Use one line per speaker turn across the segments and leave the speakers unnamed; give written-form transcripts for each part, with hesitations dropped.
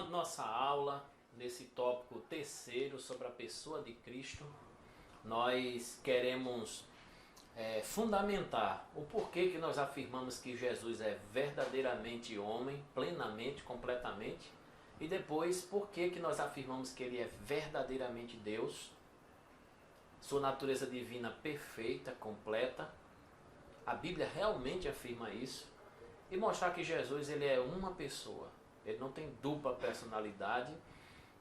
Continuando nossa aula, nesse tópico terceiro sobre a pessoa de Cristo, nós queremos fundamentar o porquê que nós afirmamos que Jesus é verdadeiramente homem, plenamente, completamente, e depois porquê que nós afirmamos que ele é verdadeiramente Deus, sua natureza divina perfeita, completa. A Bíblia realmente afirma isso, e mostrar que Jesus ele é uma pessoa. Ele não tem dupla personalidade,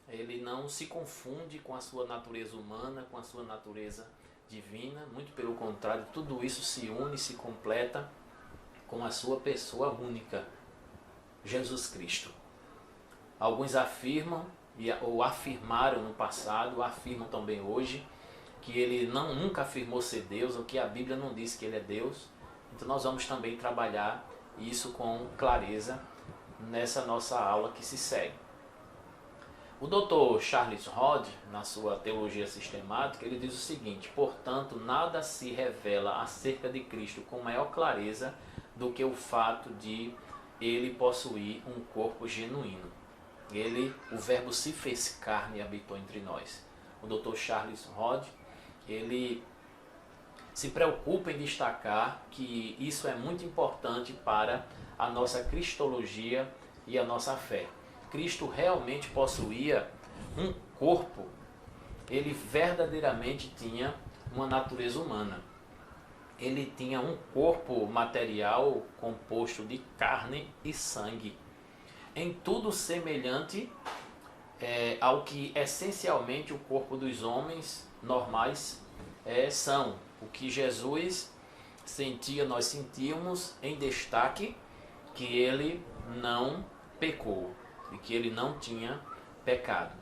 ele não se confunde com a sua natureza humana, com a sua natureza divina, muito pelo contrário, tudo isso se une, se completa com a sua pessoa única, Jesus Cristo. Alguns afirmam, ou afirmaram no passado, afirmam também hoje, que ele nunca afirmou ser Deus, ou que a Bíblia não diz que ele é Deus. Então nós vamos também trabalhar isso com clareza nessa nossa aula que se segue. O Dr. Charles Rod, na sua teologia sistemática, ele diz o seguinte: portanto, nada se revela acerca de Cristo com maior clareza do que o fato de ele possuir um corpo genuíno. Ele, o verbo se fez carne e habitou entre nós. O Dr. Charles Rod, ele se preocupa em destacar que isso é muito importante para a nossa cristologia e a nossa fé. Cristo realmente possuía um corpo, ele verdadeiramente tinha uma natureza humana. Ele tinha um corpo material composto de carne e sangue, em tudo semelhante ao que essencialmente o corpo dos homens normais são. O que Jesus sentia, nós sentíamos, em destaque que ele não pecou e que ele não tinha pecado.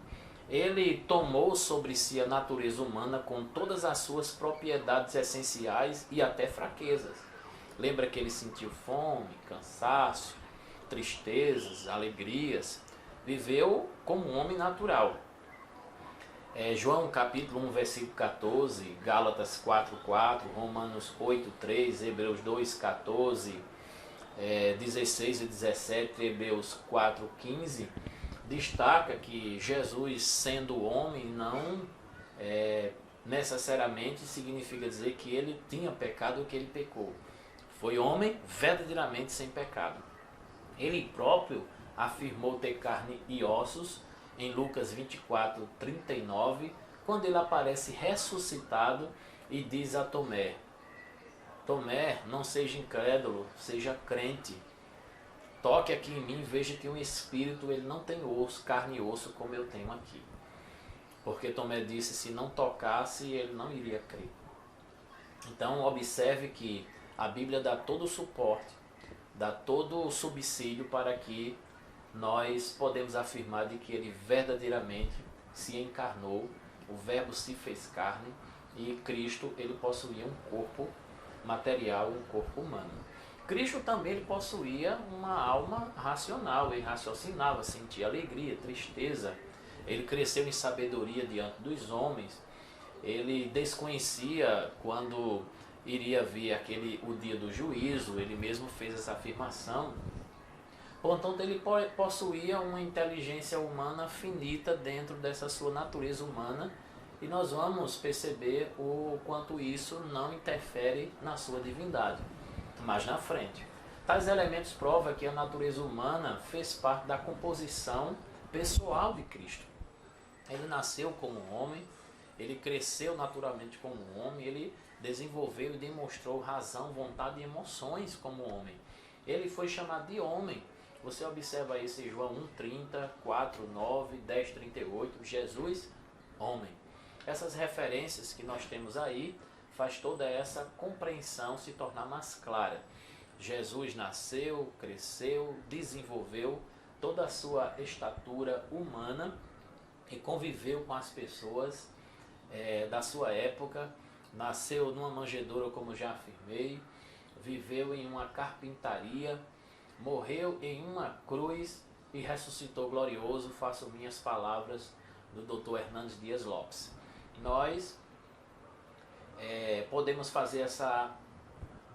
Ele tomou sobre si a natureza humana com todas as suas propriedades essenciais e até fraquezas. Lembra que ele sentiu fome, cansaço, tristezas, alegrias. Viveu como um homem natural. João capítulo 1, versículo 14, Gálatas 4:4, Romanos 8:3, Hebreus 2:14, 16 e 17, Hebreus 4:15, destaca que Jesus, sendo homem, não necessariamente significa dizer que ele tinha pecado ou que ele pecou. Foi homem verdadeiramente sem pecado. Ele próprio afirmou ter carne e ossos em Lucas 24:39, quando ele aparece ressuscitado e diz a Tomé: Tomé, não seja incrédulo, seja crente. Toque aqui em mim, veja que um espírito ele não tem osso, carne e osso como eu tenho aqui. Porque Tomé disse, se não tocasse, ele não iria crer. Então observe que a Bíblia dá todo o suporte, dá todo o subsídio para que nós podemos afirmar de que ele verdadeiramente se encarnou, o verbo se fez carne, e Cristo ele possuía um corpo material, um corpo humano. Cristo também ele possuía uma alma racional, ele raciocinava, sentia alegria, tristeza, ele cresceu em sabedoria diante dos homens, ele desconhecia quando iria vir o dia do juízo, ele mesmo fez essa afirmação. Portanto, ele possuía uma inteligência humana finita dentro dessa sua natureza humana, e nós vamos perceber o quanto isso não interfere na sua divindade. Mais na frente, tais elementos provam que a natureza humana fez parte da composição pessoal de Cristo. Ele nasceu como um homem, ele cresceu naturalmente como um homem, ele desenvolveu e demonstrou razão, vontade e emoções como homem. Ele foi chamado de homem. Você observa isso em João 1:30, 4:9, 10:38, Jesus, homem. Essas referências que nós temos aí faz toda essa compreensão se tornar mais clara. Jesus nasceu, cresceu, desenvolveu toda a sua estatura humana e conviveu com as pessoas da sua época. Nasceu numa manjedoura, como já afirmei, viveu em uma carpintaria, morreu em uma cruz e ressuscitou glorioso, faço minhas palavras do Dr. Hernandes Dias Lopes. Nós podemos fazer essa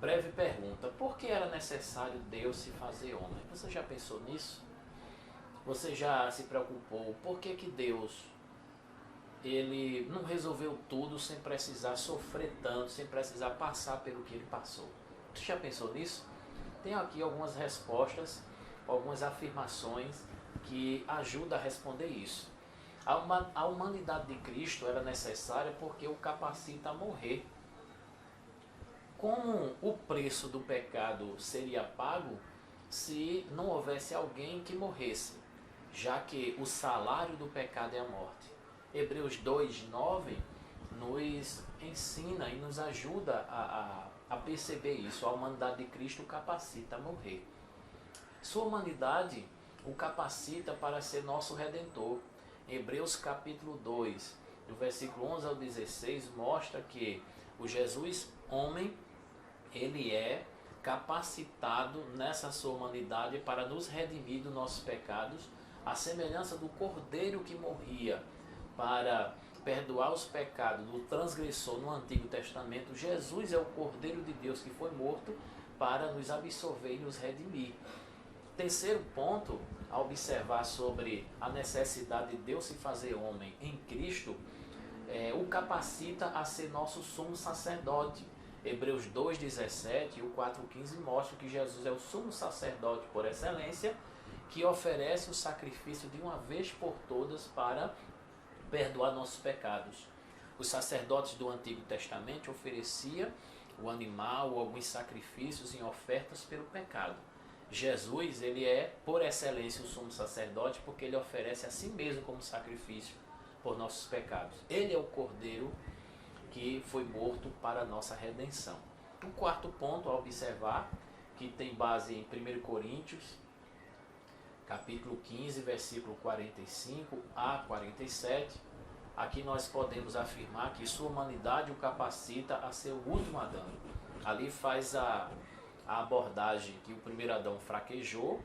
breve pergunta: por que era necessário Deus se fazer homem? Você já pensou nisso? Você já se preocupou por que que Deus ele não resolveu tudo sem precisar sofrer tanto, sem precisar passar pelo que ele passou? Você já pensou nisso? Tenho aqui algumas respostas, algumas afirmações que ajudam a responder isso. A humanidade de Cristo era necessária porque o capacita a morrer. Como o preço do pecado seria pago se não houvesse alguém que morresse, já que o salário do pecado é a morte. Hebreus 2:9 nos ensina e nos ajuda a perceber isso. A humanidade de Cristo o capacita a morrer. Sua humanidade o capacita para ser nosso Redentor. Hebreus capítulo 2, do versículo 11 ao 16, mostra que o Jesus homem, ele é capacitado nessa sua humanidade para nos redimir dos nossos pecados, à semelhança do cordeiro que morria para perdoar os pecados do transgressor no Antigo Testamento. Jesus é o Cordeiro de Deus que foi morto para nos absolver e nos redimir. Terceiro ponto a observar sobre a necessidade de Deus se fazer homem em Cristo, o capacita a ser nosso sumo sacerdote. Hebreus 2:17 e o 4:15 mostra que Jesus é o sumo sacerdote por excelência, que oferece o sacrifício de uma vez por todas para perdoar nossos pecados. Os sacerdotes do Antigo Testamento ofereciam o animal ou alguns sacrifícios em ofertas pelo pecado. Jesus, ele é por excelência o sumo sacerdote porque ele oferece a si mesmo como sacrifício por nossos pecados. Ele é o cordeiro que foi morto para a nossa redenção. O quarto ponto a observar, que tem base em 1 Coríntios, capítulo 15, versículo 45 a 47, aqui nós podemos afirmar que sua humanidade o capacita a ser o último Adão. Ali faz a abordagem que o primeiro Adão fraquejou,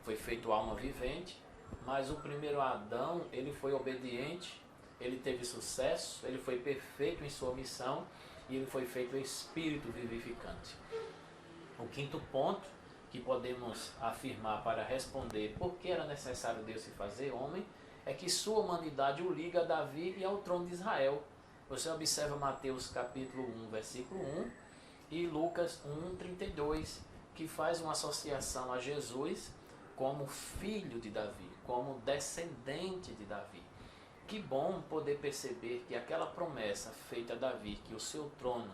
foi feito alma vivente, mas o primeiro Adão, ele foi obediente, ele teve sucesso, ele foi perfeito em sua missão e ele foi feito espírito vivificante. O quinto ponto que podemos afirmar para responder por que era necessário Deus se fazer homem é que sua humanidade o liga a Davi e ao trono de Israel. Você observa Mateus capítulo 1, versículo 1 e Lucas 1:32, que faz uma associação a Jesus como filho de Davi, como descendente de Davi. Que bom poder perceber que aquela promessa feita a Davi, que o seu trono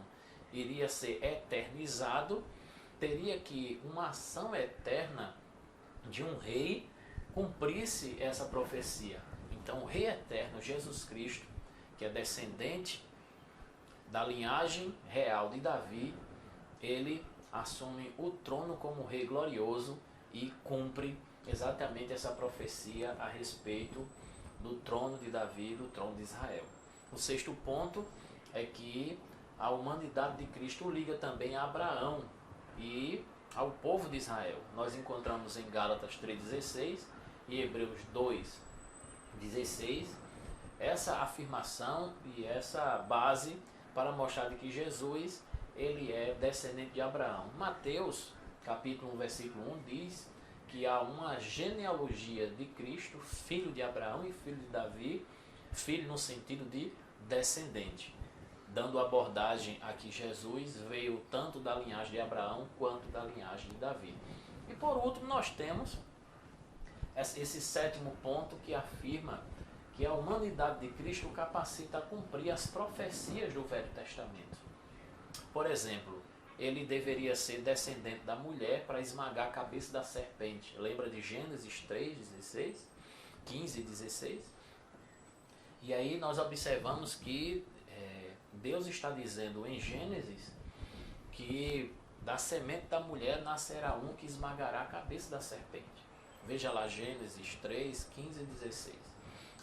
iria ser eternizado, teria que uma ação eterna de um rei cumprisse essa profecia. Então o rei eterno, Jesus Cristo, que é descendente da linhagem real de Davi, ele assume o trono como rei glorioso e cumpre exatamente essa profecia a respeito do trono de Davi, do trono de Israel. O sexto ponto é que a humanidade de Cristo liga também a Abraão e ao povo de Israel. Nós encontramos em Gálatas 3:16 e Hebreus 2:16 essa afirmação e essa base para mostrar que Jesus ele é descendente de Abraão. Mateus capítulo 1, versículo 1 diz que há uma genealogia de Cristo, filho de Abraão e filho de Davi, filho no sentido de descendente, dando abordagem a que Jesus veio tanto da linhagem de Abraão quanto da linhagem de Davi. E por último nós temos esse sétimo ponto que afirma que a humanidade de Cristo capacita a cumprir as profecias do Velho Testamento. Por exemplo, ele deveria ser descendente da mulher para esmagar a cabeça da serpente. Lembra de Gênesis 3:16, 15 e 16? E aí nós observamos que Deus está dizendo em Gênesis que da semente da mulher nascerá um que esmagará a cabeça da serpente. Veja lá Gênesis 3, 15 e 16,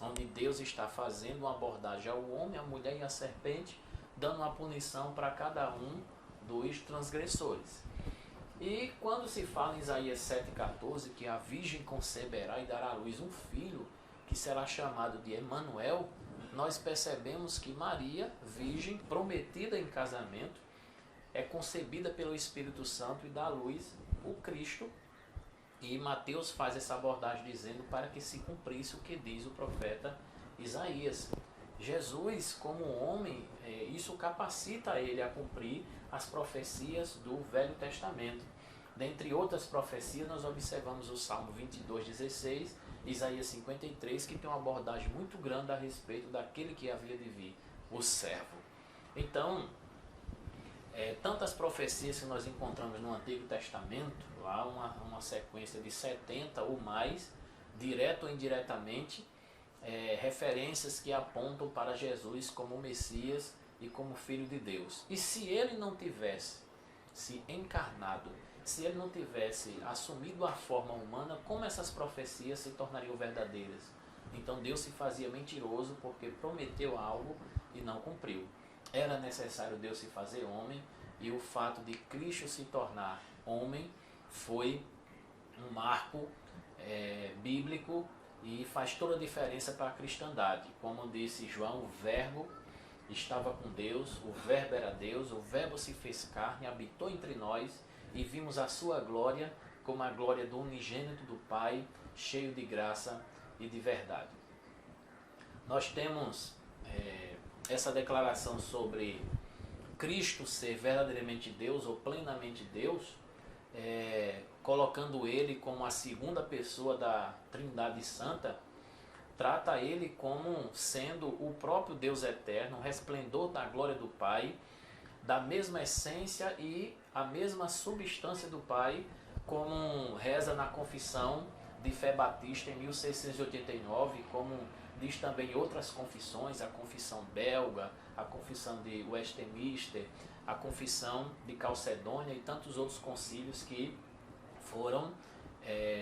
onde Deus está fazendo uma abordagem ao homem, à mulher e à serpente, dando uma punição para cada um dos transgressores. E quando se fala em Isaías 7,14 que a virgem conceberá e dará à luz um filho que será chamado de Emanuel, nós percebemos que Maria, virgem, prometida em casamento, é concebida pelo Espírito Santo e dá à luz o Cristo, E Mateus faz essa abordagem dizendo para que se cumprisse o que diz o profeta Isaías. Jesus, como homem, isso capacita ele a cumprir as profecias do Velho Testamento. Dentre outras profecias, nós observamos o Salmo 22:16, Isaías 53, que tem uma abordagem muito grande a respeito daquele que havia de vir, o servo. Então, tantas profecias que nós encontramos no Antigo Testamento, há uma sequência de 70 ou mais, direto ou indiretamente, referências que apontam para Jesus como Messias e como Filho de Deus. E se ele não tivesse se encarnado, se ele não tivesse assumido a forma humana, como essas profecias se tornariam verdadeiras? Então Deus se fazia mentiroso porque prometeu algo e não cumpriu. Era necessário Deus se fazer homem, e o fato de Cristo se tornar homem foi um marco bíblico e faz toda a diferença para a cristandade. Como disse João, o Verbo estava com Deus, o Verbo era Deus, o Verbo se fez carne, habitou entre nós e vimos a sua glória como a glória do unigênito do Pai, cheio de graça e de verdade. Nós temos essa declaração sobre Cristo ser verdadeiramente Deus ou plenamente Deus, colocando ele como a segunda pessoa da Trindade Santa, trata ele como sendo o próprio Deus eterno, resplendor da glória do Pai, da mesma essência e a mesma substância do Pai, como reza na Confissão de Fé Batista em 1689, como diz também outras confissões, a Confissão Belga, a Confissão de Westminster, a Confissão de Calcedônia e tantos outros concílios que foram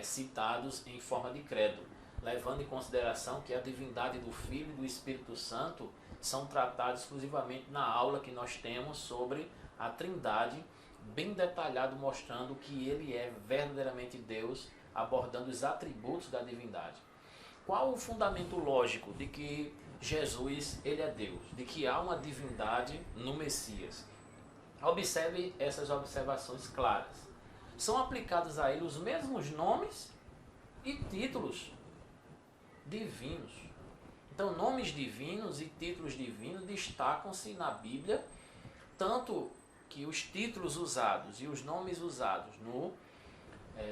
citados em forma de credo, levando em consideração que a divindade do Filho e do Espírito Santo são tratados exclusivamente na aula que nós temos sobre a Trindade, bem detalhado, mostrando que ele é verdadeiramente Deus, abordando os atributos da divindade. Qual o fundamento lógico de que Jesus ele é Deus, de que há uma divindade no Messias? Observe essas observações claras. São aplicados a ele os mesmos nomes e títulos divinos. Então, nomes divinos e títulos divinos destacam-se na Bíblia, tanto que os títulos usados e os nomes usados no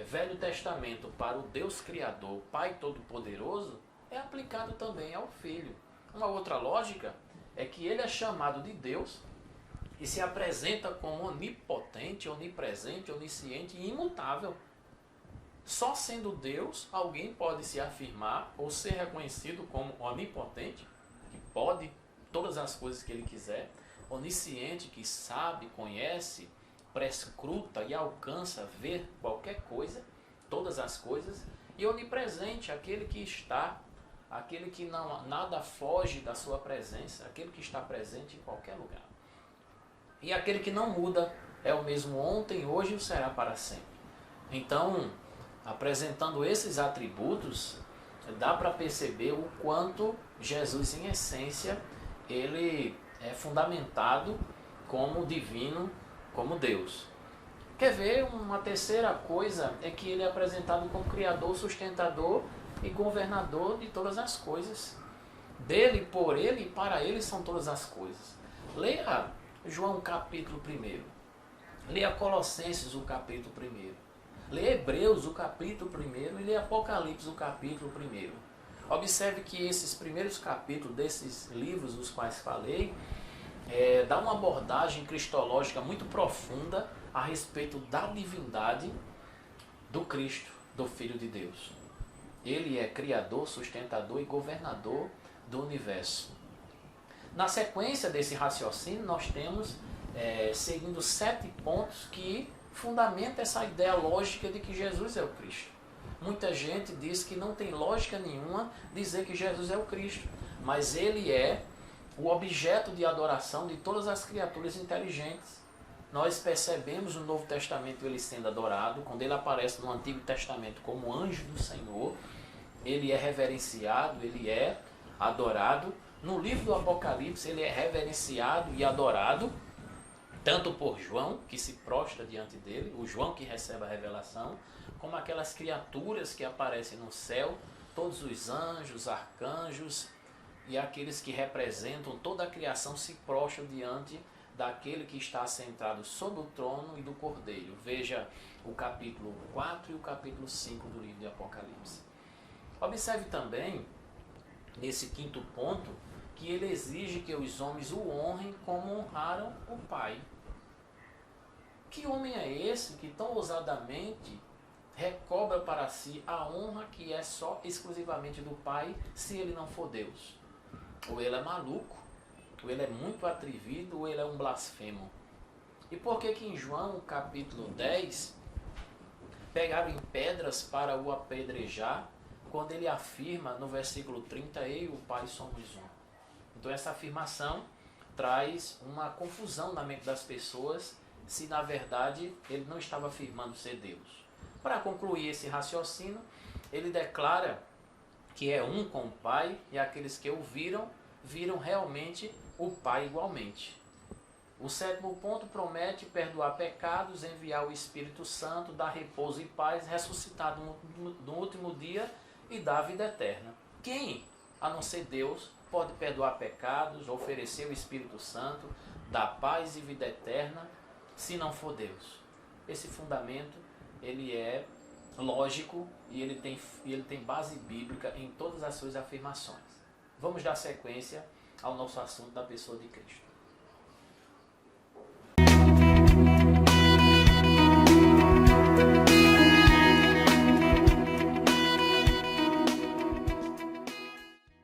Velho Testamento para o Deus Criador, Pai Todo-Poderoso, é aplicado também ao Filho. Uma outra lógica é que ele é chamado de Deus e se apresenta como onipotente, onipresente, onisciente e imutável. Só sendo Deus, alguém pode se afirmar ou ser reconhecido como onipotente, que pode todas as coisas que ele quiser, onisciente, que sabe, conhece, prescruta e alcança ver qualquer coisa, todas as coisas, e onipresente, aquele que está, aquele que nada foge da sua presença, aquele que está presente em qualquer lugar. E aquele que não muda, é o mesmo ontem, hoje e o será para sempre. Então, apresentando esses atributos, dá para perceber o quanto Jesus, em essência, ele é fundamentado como divino, como Deus. Quer ver? Uma terceira coisa é que ele é apresentado como Criador, sustentador e governador de todas as coisas. Dele, por ele e para ele são todas as coisas. Leia João capítulo 1. Leia Colossenses o capítulo 1. Leia Hebreus o capítulo 1 e leia Apocalipse o capítulo 1. Observe que esses primeiros capítulos desses livros dos quais falei dá uma abordagem cristológica muito profunda a respeito da divindade do Cristo, do Filho de Deus. Ele é Criador, sustentador e governador do universo. Na sequência desse raciocínio, nós temos, seguindo 7 pontos que fundamentam essa ideia lógica de que Jesus é o Cristo. Muita gente diz que não tem lógica nenhuma dizer que Jesus é o Cristo, mas ele é o objeto de adoração de todas as criaturas inteligentes. Nós percebemos no Novo Testamento ele sendo adorado, quando ele aparece no Antigo Testamento como anjo do Senhor, ele é reverenciado, ele é adorado. No livro do Apocalipse ele é reverenciado e adorado tanto por João, que se prostra diante dele, o João que recebe a revelação, como aquelas criaturas que aparecem no céu, todos os anjos, arcanjos e aqueles que representam toda a criação se prostram diante daquele que está assentado sobre o trono e do Cordeiro. Veja o capítulo 4 e o capítulo 5 do livro de Apocalipse. Observe também, nesse quinto ponto, que ele exige que os homens o honrem como honraram o Pai. Que homem é esse que tão ousadamente recobra para si a honra que é só exclusivamente do Pai, se ele não for Deus? Ou ele é maluco, ou ele é muito atrevido, ou ele é um blasfemo. E por que em João capítulo 10 pegaram em pedras para o apedrejar, quando ele afirma no versículo 30, eu e o Pai somos um? Então essa afirmação traz uma confusão na mente das pessoas, se na verdade ele não estava afirmando ser Deus. Para concluir esse raciocínio, ele declara que é um com o Pai, e aqueles que o viram, viram realmente o Pai igualmente. O sétimo ponto promete perdoar pecados, enviar o Espírito Santo, dar repouso e paz, ressuscitar no último dia e dar vida eterna. Quem, a não ser Deus, pode perdoar pecados, oferecer o Espírito Santo, dar paz e vida eterna, se não for Deus? Esse fundamento, ele é lógico e ele tem base bíblica em todas as suas afirmações. Vamos dar sequência ao nosso assunto da pessoa de Cristo.